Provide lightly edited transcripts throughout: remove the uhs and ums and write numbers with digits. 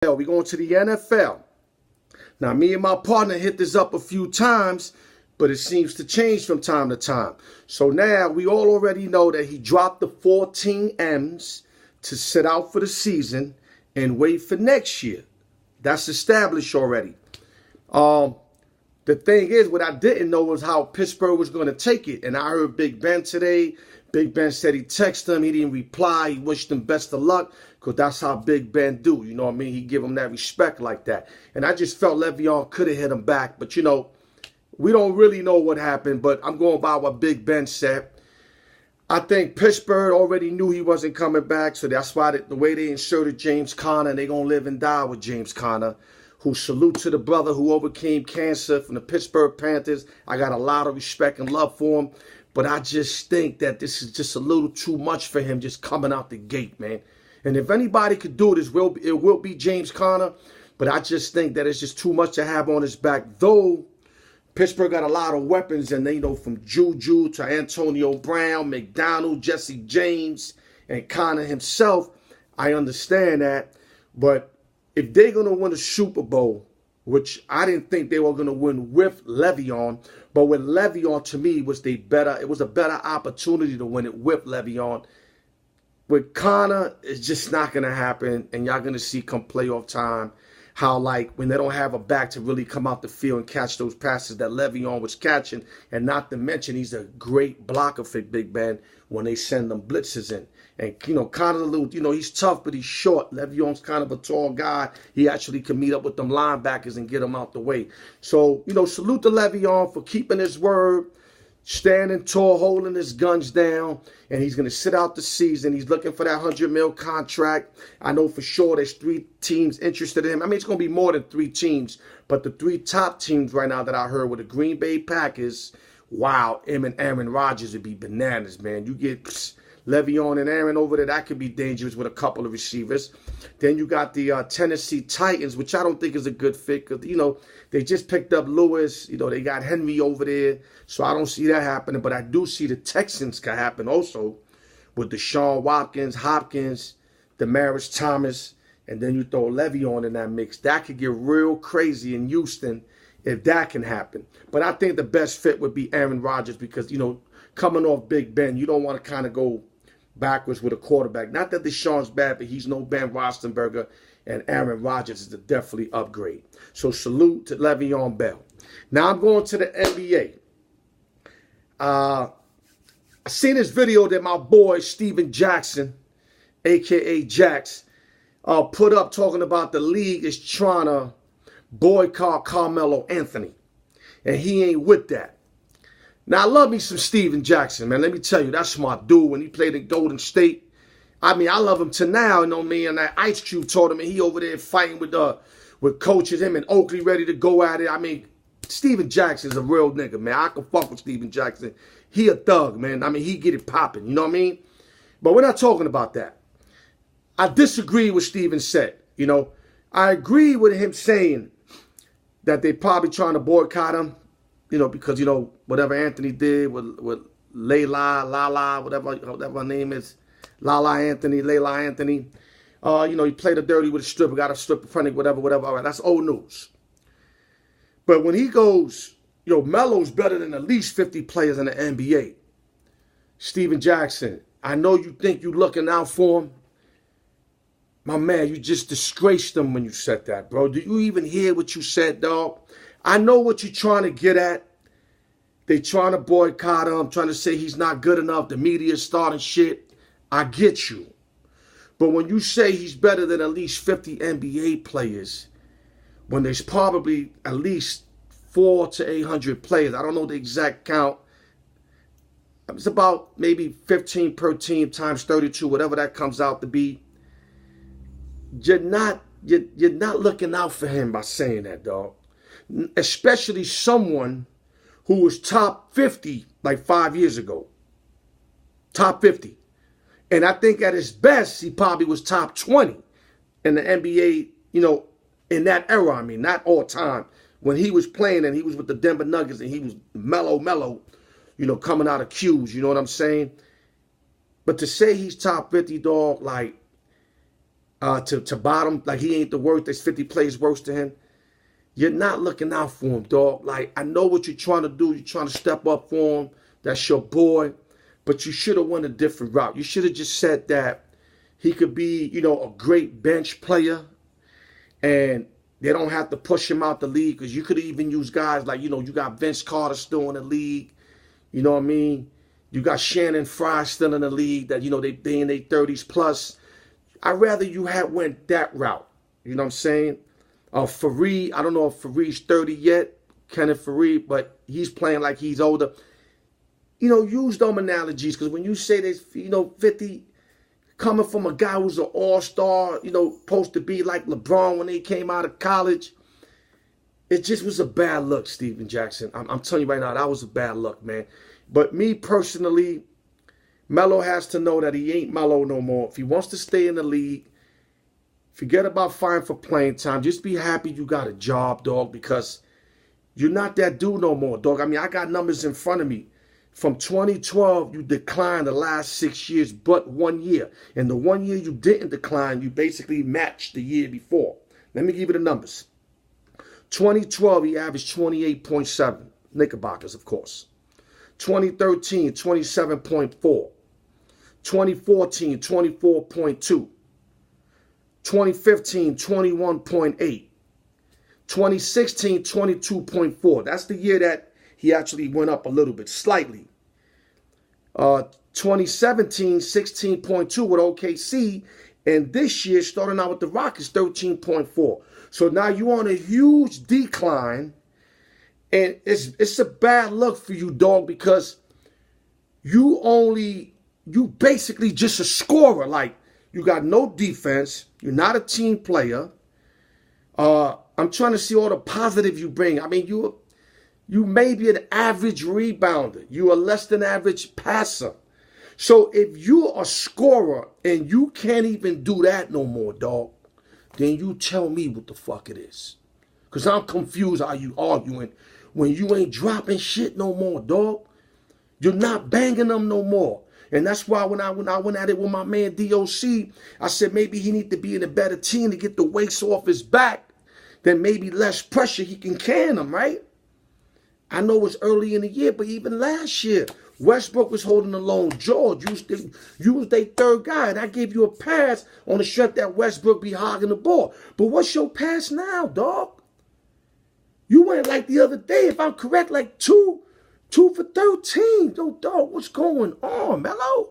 We're going to the NFL. Now, me and my partner hit this up a few times, but it seems to change from time to time. So now we all already know that he dropped the 14 M's to sit out for the season and wait for next year. That's established already. The thing is, what I didn't know was how Pittsburgh was going to take it. And I heard Big Ben today. Big Ben said he texted him. He didn't reply. He wished him best of luck because that's how Big Ben do. You know what I mean? He give him that respect like that. And I just felt Le'Veon could have hit him back. But, you know, we don't really know what happened. But I'm going by what Big Ben said. I think Pittsburgh already knew he wasn't coming back. So that's why the way they inserted James Conner, they're going to live and die with James Conner. Who salute to the brother who overcame cancer from the Pittsburgh Panthers. I got a lot of respect and love for him. But I just think that this is just a little too much for him just coming out the gate, man. And if anybody could do it, it will be James Conner. But I just think that it's just too much to have on his back. Though Pittsburgh got a lot of weapons, and they know from Juju to Antonio Brown, McDonald, Jesse James, and Conner himself. I understand that. But if they're going to win a Super Bowl, which I didn't think they were going to win with Le'Veon, but with Le'Veon, to me, it was a better opportunity to win it with Le'Veon. With Conner, it's just not going to happen, and y'all going to see come playoff time how, like, when they don't have a back to really come out the field and catch those passes that Le'Veon was catching, and not to mention he's a great blocker for Big Ben when they send them blitzes in. And, you know, Conner, he's tough, but he's short. Le'Veon's kind of a tall guy. He actually can meet up with them linebackers and get them out the way. So, you know, salute to Le'Veon for keeping his word, standing tall, holding his guns down, and he's going to sit out the season. He's looking for that $100 million contract. I know for sure there's 3 teams interested in him. I mean, it's going to be more than 3 teams, but the 3 top teams right now that I heard were the Green Bay Packers. Wow, him and Aaron Rodgers would be bananas, man. You get Le'Veon and Aaron over there, that could be dangerous with a couple of receivers. Then you got the Tennessee Titans, which I don't think is a good fit because, you know, they just picked up Lewis. You know, they got Henry over there. So I don't see that happening. But I do see the Texans can happen also with Deshaun Watkins, Hopkins, Demaryius Thomas, and then you throw Le'Veon in that mix. That could get real crazy in Houston if that can happen. But I think the best fit would be Aaron Rodgers because, you know, coming off Big Ben, you don't want to kind of go backwards with a quarterback. Not that Deshaun's bad, but he's no Ben Roethlisberger, and Aaron Rodgers is a definitely upgrade. So salute to Le'Veon Bell. Now I'm going to the NBA. I seen this video that my boy Steven Jackson, a.k.a. Jax, put up talking about the league is trying to boycott Carmelo Anthony. And he ain't with that. Now, I love me some Steven Jackson, man. Let me tell you, that's my dude. When he played in Golden State, I mean, I love him to now. You know me and that Ice Cube tournament, he over there fighting with coaches, him and Oakley ready to go at it. I mean, Steven Jackson's a real nigga, man. I can fuck with Steven Jackson. He a thug, man. I mean, he get it popping. You know what I mean? But we're not talking about that. I disagree with Steven said. You know, I agree with him saying that they probably trying to boycott him. You know, because, you know, whatever Anthony did with Lala, whatever her name is, Layla Anthony. You know, he played a dirty with a stripper, got a stripper pregnant, whatever. All right, that's old news. But when he goes, yo, Melo's better than at least 50 players in the NBA. Steven Jackson, I know you think you looking out for him. My man, you just disgraced him when you said that, bro. Do you even hear what you said, dog? I know what you're trying to get at. They trying to boycott him, trying to say he's not good enough. The media's starting shit. I get you. But when you say he's better than at least 50 NBA players, when there's probably at least 400 to 800 players, I don't know the exact count. It's about maybe 15 per team times 32, whatever that comes out to be. You're not looking out for him by saying that, dog. Especially someone who was top 50 like 5 years ago. Top 50. And I think at his best, he probably was top 20 in the NBA, you know, in that era. I mean, not all time. When he was playing and he was with the Denver Nuggets and he was mellow, you know, coming out of Q's, you know what I'm saying? But to say he's top 50, dog, like, to bottom, like he ain't the worst, there's 50 players worse than him. You're not looking out for him, dog. Like, I know what you're trying to do. You're trying to step up for him. That's your boy. But you should have went a different route. You should have just said that he could be, you know, a great bench player. And they don't have to push him out the league. Because you could even use guys like, you know, you got Vince Carter still in the league. You know what I mean? You got Shannon Fry still in the league that, you know, they in their 30s plus. I'd rather you had went that route. You know what I'm saying? Fareed, I don't know if Fareed's 30 yet, Kenneth Fareed, but he's playing like he's older. You know, use them analogies, because when you say there's, you know, 50 coming from a guy who's an all-star, you know, supposed to be like LeBron when he came out of college, it just was a bad look, Steven Jackson. I'm telling you right now, that was a bad look, man. But me personally, Melo has to know that he ain't Melo no more. If he wants to stay in the league, forget about fighting for playing time. Just be happy you got a job, dog, because you're not that dude no more, dog. I mean, I got numbers in front of me. From 2012, you declined the last 6 years but 1 year. And the 1 year you didn't decline, you basically matched the year before. Let me give you the numbers. 2012, he averaged 28.7. Knickerbockers, of course. 2013, 27.4. 2014, 24.2. 2015, 21.8. 2016, 22.4. That's the year that he actually went up a little bit, slightly. 2017, 16.2 with OKC. And this year, starting out with the Rockets, 13.4. So now you're on a huge decline. And it's a bad look for you, dog, because you basically just a scorer. Like, you got no defense. You're not a team player. I'm trying to see all the positive you bring. I mean, you may be an average rebounder. You are less than average passer. So if you're a scorer and you can't even do that no more, dog, then you tell me what the fuck it is. Because I'm confused how you arguing when you ain't dropping shit no more, dog. You're not banging them no more. And that's why when I went at it with my man DOC, I said maybe he need to be in a better team to get the weights off his back. Then maybe less pressure, he can them, right? I know it's early in the year, but even last year, Westbrook was holding the lone. George, you was their third guy, and I gave you a pass on the strength that Westbrook be hogging the ball. But what's your pass now, dog? You went like the other day, if I'm correct, like 2 for 13. Yo, dog, what's going on, Melo?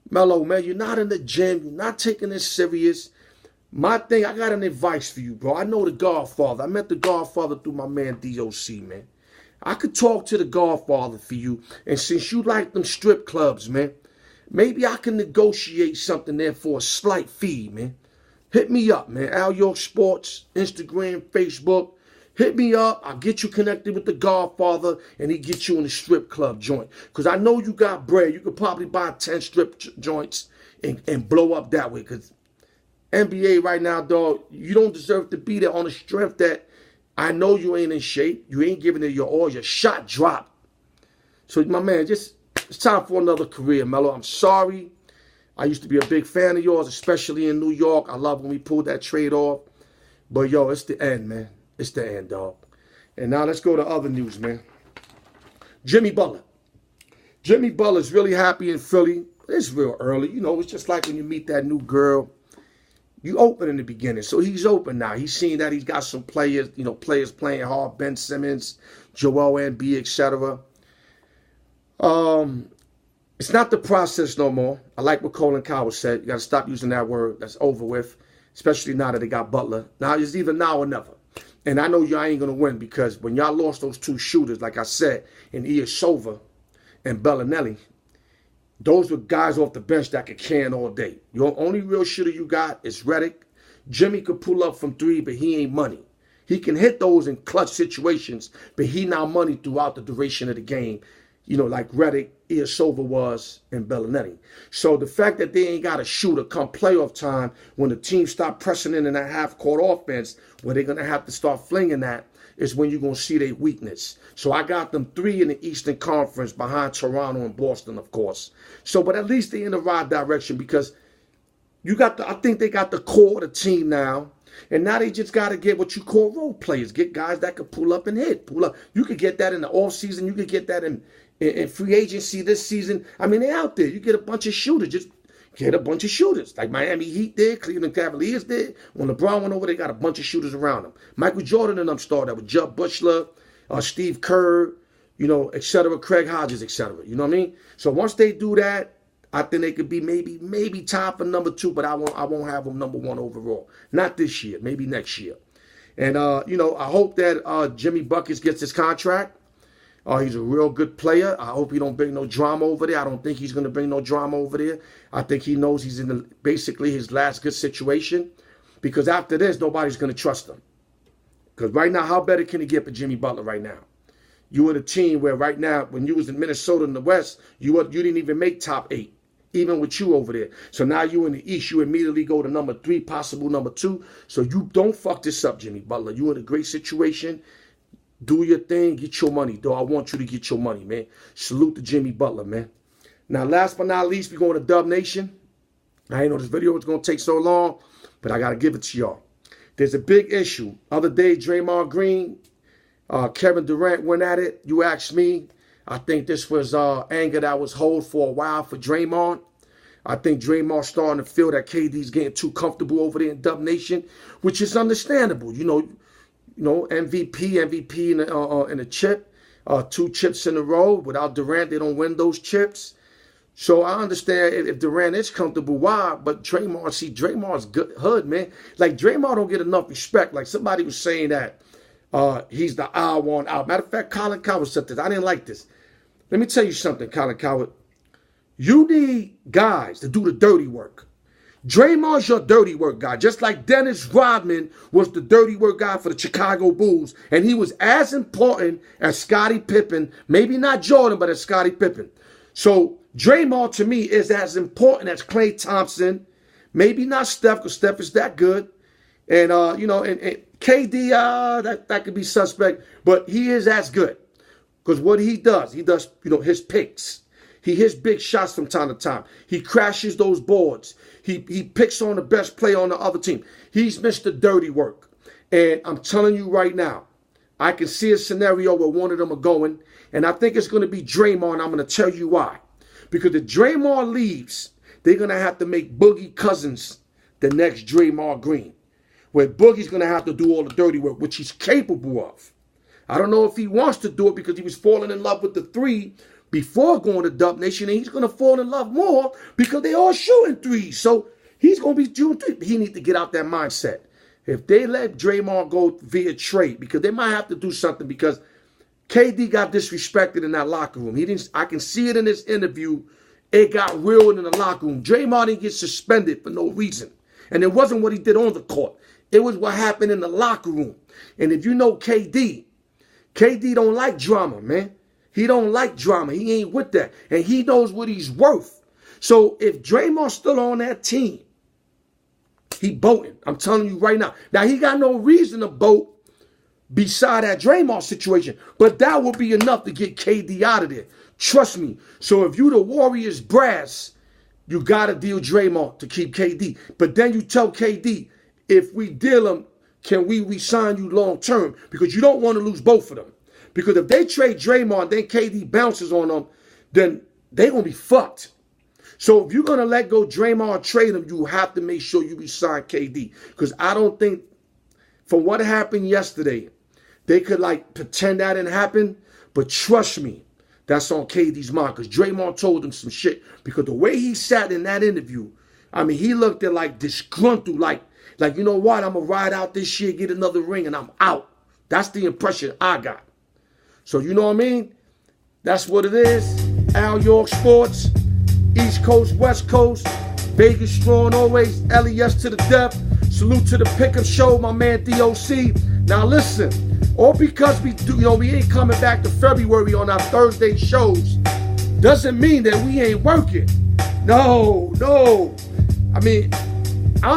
Melo, man, you're not in the gym. You're not taking this serious. My thing, I got an advice for you, bro. I know the Godfather. I met the Godfather through my man DOC, man. I could talk to the Godfather for you. And since you like them strip clubs, man, maybe I can negotiate something there for a slight fee, man. Hit me up, man. Alyork Sports, Instagram, Facebook. Hit me up. I'll get you connected with the Godfather, and he get you in the strip club joint. Because I know you got bread. You could probably buy 10 strip joints and blow up that way. Because NBA right now, dog, you don't deserve to be there on the strength that I know you ain't in shape. You ain't giving it your all. Your shot dropped. So, my man, it's time for another career, Melo. I'm sorry. I used to be a big fan of yours, especially in New York. I love when we pulled that trade off. But, yo, it's the end, man. It's the end, dog. And now let's go to other news, man. Jimmy Butler. Jimmy Butler's really happy in Philly. It's real early. You know, it's just like when you meet that new girl. You open in the beginning. So he's open now. He's seen that he's got some players, you know, players playing hard. Ben Simmons, Joel Embiid, etc. It's not the process no more. I like what Colin Cowell said. You got to stop using that word. That's over with, especially now that they got Butler. Now it's either now or never. And I know y'all ain't going to win because when y'all lost those two shooters, like I said, in Ilyasova and Bellinelli, those were guys off the bench that could can all day. Your only real shooter you got is Redick. Jimmy could pull up from three, but he ain't money. He can hit those in clutch situations, but he not money throughout the duration of the game. You know, like Redick, Ilyasova was, and Bellinelli. So the fact that they ain't got a shooter come playoff time when the team stop pressing in that half-court offense, where they're going to have to start flinging that, is when you're going to see their weakness. So I got them 3 in the Eastern Conference behind Toronto and Boston, of course. So, but at least they're in the right direction because I think they got the core of the team now. And now they just got to get what you call role players. Get guys that can pull up and hit. Pull up. You could get that in the offseason. You could get that in free agency this season. I mean, they're out there. You get a bunch of shooters. Just get a bunch of shooters. Like Miami Heat did, Cleveland Cavaliers did. When LeBron went over, they got a bunch of shooters around them. Michael Jordan and them started that with Jud Butler, Steve Kerr, et cetera, Craig Hodges, et cetera. You know what I mean? So once they do that, I think they could be maybe time for number 2, but I won't have them number 1 overall. Not this year, maybe next year. And I hope that Jimmy Buckets gets his contract. He's a real good player. I hope he don't bring no drama over there. I don't think he's going to bring no drama over there. I think he knows he's in basically his last good situation, because after this, nobody's going to trust him. Because right now, how better can it get for Jimmy Butler right now? You were the team where right now, when you was in Minnesota in the West, you didn't even make top 8. Even with you over there. So now you in the East, you immediately go to number 3, possible number 2. So you don't fuck this up, Jimmy Butler. You in a great situation. Do your thing. Get your money, though. I want you to get your money, man. Salute to Jimmy Butler, man. Now, last but not least, we're going to Dub Nation. I didn't know this video was going to take so long, but I got to give it to y'all. There's a big issue. Other day, Draymond Green, Kevin Durant went at it. You asked me. I think this was anger that was hold for a while for Draymond. I think Draymond's starting to feel that KD's getting too comfortable over there in Dub Nation, which is understandable. MVP in a chip, 2 chips in a row. Without Durant, they don't win those chips. So I understand if Durant is comfortable, why? But Draymond's good hood, man. Like, Draymond don't get enough respect. Like, somebody was saying that he's the odd one out. Matter of fact, Colin Coward said this. I didn't like this. Let me tell you something, Colin Coward. You need guys to do the dirty work. Draymond's your dirty work guy. Just like Dennis Rodman was the dirty work guy for the Chicago Bulls. And he was as important as Scottie Pippen. Maybe not Jordan, but as Scottie Pippen. So Draymond, to me, is as important as Klay Thompson. Maybe not Steph, because Steph is that good. And, and KD, that could be suspect. But he is as good. Because what he does, his picks. He hits big shots from time to time. He crashes those boards. He picks on the best player on the other team. He's Mr. Dirty Work. And I'm telling you right now, I can see a scenario where one of them are going. And I think it's going to be Draymond. I'm going to tell you why. Because if Draymond leaves, they're going to have to make Boogie Cousins the next Draymond Green. Where Boogie's going to have to do all the dirty work, which he's capable of. I don't know if he wants to do it because he was falling in love with the 3 before going to Dub Nation, and he's going to fall in love more because they all shooting 3s. So he's going to be shooting 3. He needs to get out that mindset. If they let Draymond go via trade, because they might have to do something, because KD got disrespected in that locker room. I can see it in this interview. It got real in the locker room. Draymond didn't get suspended for no reason. And it wasn't what he did on the court. It was what happened in the locker room. And if you know KD don't like drama, man. He don't like drama. He ain't with that. And he knows what he's worth. So if Draymond's still on that team, he boating. I'm telling you right now. Now, he got no reason to boat beside that Draymond situation. But that will be enough to get KD out of there. Trust me. So if you the Warriors brass, you got to deal Draymond to keep KD. But then you tell KD, if we deal him, can we re-sign you long term? Because you don't want to lose both of them. Because if they trade Draymond, then KD bounces on them, then they're going to be fucked. So if you're going to let go Draymond or trade him, you have to make sure you re-sign KD. Because I don't think, from what happened yesterday, they could pretend that didn't happen. But trust me, that's on KD's mind. Because Draymond told him some shit. Because the way he sat in that interview, I mean, he looked at disgruntled, like, you know what, I'm going to ride out this year, get another ring, and I'm out. That's the impression I got. So you know what I mean? That's what it is. Alyork Sports, East Coast, West Coast, Vegas strong always, LES to the death. Salute to the pickup show, my man DOC. Now listen, all because we ain't coming back to February on our Thursday shows, doesn't mean that we ain't working. No. I mean,